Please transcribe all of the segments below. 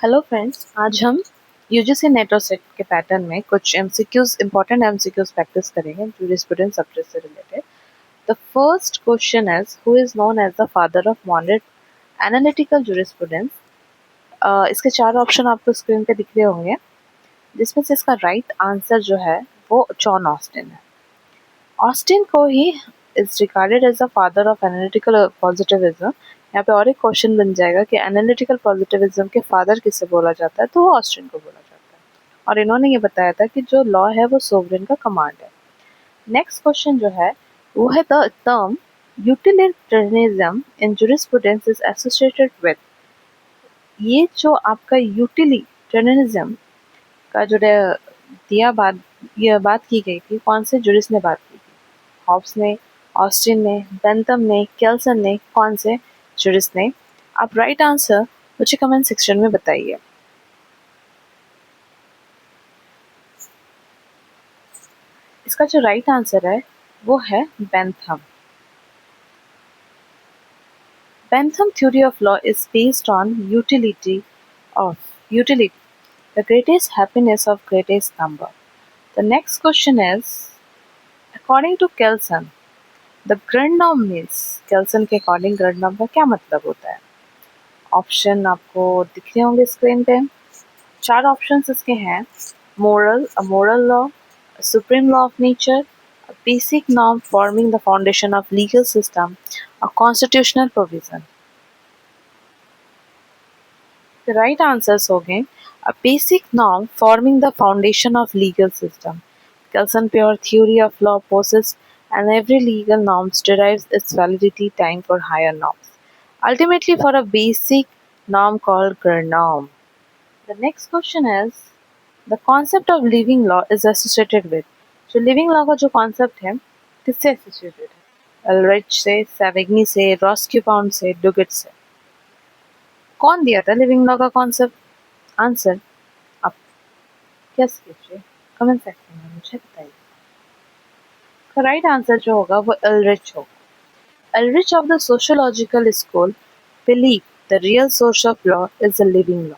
Hello friends, आज हम UGC NET और सेट के पैटर्न में कुछ एमसीक्यूज इंपॉर्टेंट एमसीक्यूज प्रैक्टिस करेंगे जूरिस्प्रूडेंस सब्जेक्ट से related. The first question is who is known as the father of modern analytical jurisprudence. इसके चार ऑप्शन आपको स्क्रीन पे दिख रहे होंगे, जिसमें से इसका राइट आंसर जो है वो जॉन ऑस्टिन है। ऑस्टिन को ही is regarded as the father of analytical positivism. यहाँ पे और एक क्वेश्चन बन जाएगा कि एनालिटिकल पॉजिटिविज्म के फादर किसे बोला जाता है, तो वो ऑस्टिन को बोला जाता है। और इन्होंने ये बताया था कि जो लॉ है वो सोवरेन का कमांड है। नेक्स्ट क्वेश्चन जो है वो है the term utilitarianism in jurisprudence is associated with. ये जो आपका यूटिलिटेरियनिज्म का जो ये बात की गई थी, कौन से जुरिस ने बात की थी? हॉब्स ने, ऑस्टिन ने, बेंथम ने, केल्सन ने, कौन से जुरिस ने? आप राइट आंसर मुझे कमेंट सेक्शन में बताइए। इसका जो राइट आंसर है वो है Bentham. Bentham theory of law is based on utility, the greatest happiness of greatest number. The next question is, according to Kelson, the grand norm means, Kelsen के according grand norm का क्या मतलब होता है? Option आपको दिख रहे होंगे स्क्रीन पे। चार ऑप्शंस इसके हैं: moral, a moral law, supreme law of nature, a basic norm forming the foundation of legal system, a constitutional provision. The right answers हो गए a basic norm forming the foundation of legal system. Kelson pure theory of law possessed, and every legal norms derives its validity time for higher norms. Ultimately, for a basic norm called grand norm. The next question is, the concept of living law is associated with. So living law का जो concept है किससे associated है? एल्रिच से, सैविग्नी से, रॉस्क्यूपाउंड से, डुगेट से। कौन दिया था लिविंग लॉ का कॉन्सेप्ट? आंसर आप गेस कीजिए, कमेंट सेक्शन में मुझे बताइए। राइट आंसर जो होगा वो एल्रिच होगा। Ehrlich of the sociological school believe the real source of law is a living law.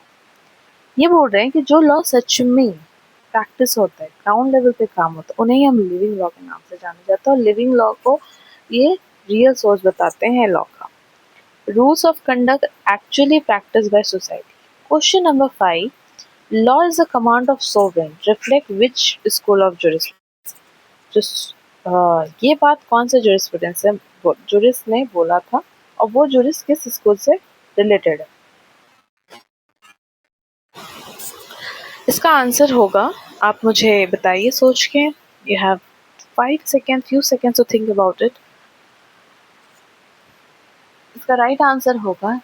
ये बोल रहे हैं कि जो लॉ सच में प्रैक्टिस होता है, ग्राउंड लेवल पे काम होता है, उन्हें ही हम लिविंग लॉ के नाम से जाना जाता है। और लिविंग लॉ को ये रियल सोर्स बताते हैं लॉ का। Rules of conduct actually practice by society. Question number 5, law is a command of sovereign reflect which school of jurisprudence? ये बात कौन से jurisprudence से जुरिस ने बोला था, और वो जुरिस किस स्कूल से रिलेटेड है? इसका आंसर होगा, आप मुझे बताइए सोच के। You have 5 seconds to think about it. इसका राइट आंसर होगा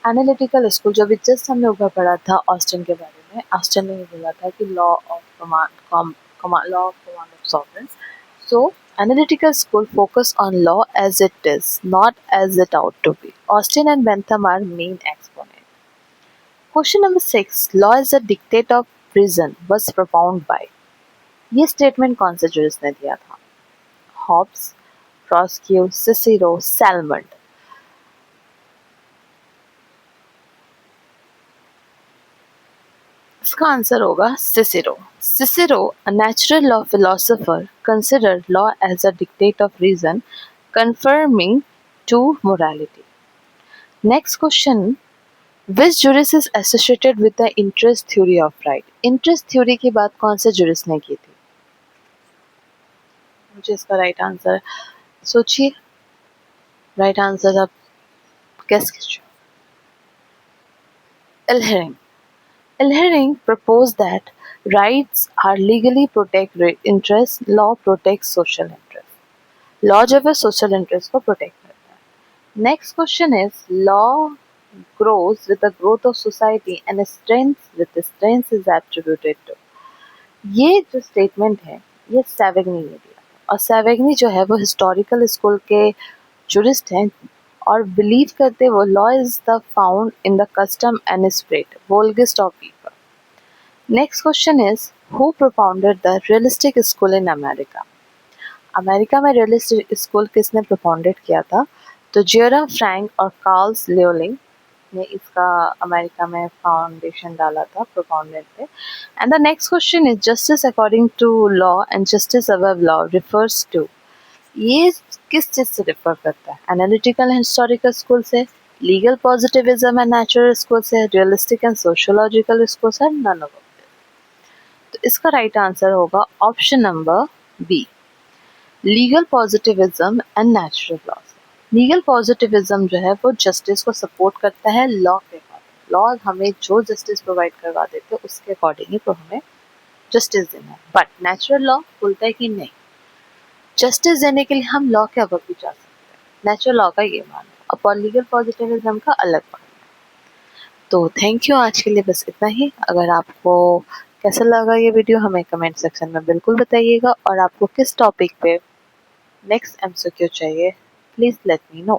एनालिटिकल स्कूल, जो भी जस्ट हमने ऊपर पढ़ा था ऑस्टिन के बारे में। ऑस्टिन ने बोला था कि law of command of sovereign. So, analytical school focus on law as it is, not as it ought to be. Austin and Bentham are main exponents. Question number 6. Law is a dictate of reason was propounded by. ये statement कौन से jurist ने दिया था? Hobbes, Roscoe, Cicero, Salmond. इसका answer होगा Cicero. Cicero, a natural law philosopher, considered law as a dictate of reason, conforming to morality. Next question, which juris is associated with the interest theory of right? Interest theory की बात कौन से जुरिस ने की थी? मुझे इसका राइट आंसर सोचिए। राइट आंसर आप गेस कीजिए। Ilhering. Ilhering proposed that rights are legally protect interests, law protects social interest. Law जब है social interest को protect करता है। Next question is, law grows with the growth of society and strength with the strength is attributed to. ये जो statement है ये सैविग्नी ने दिया, और सैविग्नी जो है वो हिस्टोरिकल स्कूल के जुरिस्ट हैं और बिलीव करते वो law is the found in the custom and spirit volksgeist of people. Next question is, who profounded the realistic school in America? America में रियलिस्टिक स्कूल किसने प्रोफाउंडेड किया था? तो जियोरम फ्रैंक और कार्ल्स लियोलिंग जिसने इसका अमेरिका में फाउंडेशन डाला था प्रोपोनेंट पे। And the next question is justice according to law and justice above law refers to, ये किस चीज से रिफर करता है? एनालिटिकल एंड हिस्टोरिकल स्कूल से, legal positivism and natural school से, रियलिस्टिक एंड सोशियोलॉजिकल स्कूल से, नन ऑफ। तो इसका राइट आंसर होगा option number B, legal positivism and natural law से। लीगल पॉजिटिविज्म जो है वो जस्टिस को सपोर्ट करता है लॉ के अकॉर्डिंग। लॉ हमें जो जस्टिस प्रोवाइड करवा देते हैं उसके अकॉर्डिंग ही तो हमें जस्टिस देना है। बट नेचुरल लॉ बोलता है कि नहीं, जस्टिस देने के लिए हम लॉ के अबव भी जा सकते हैं। नेचुरल लॉ का ये मानना और लीगल पॉजिटिविज्म का अलग मानना। तो थैंक यू, आज के लिए बस इतना ही। अगर आपको कैसा लगा ये वीडियो हमें कमेंट सेक्शन में बिल्कुल बताइएगा, और आपको किस टॉपिक पे नेक्स्ट एमसीक्यू चाहिए प्लीज़ लेट मी नो।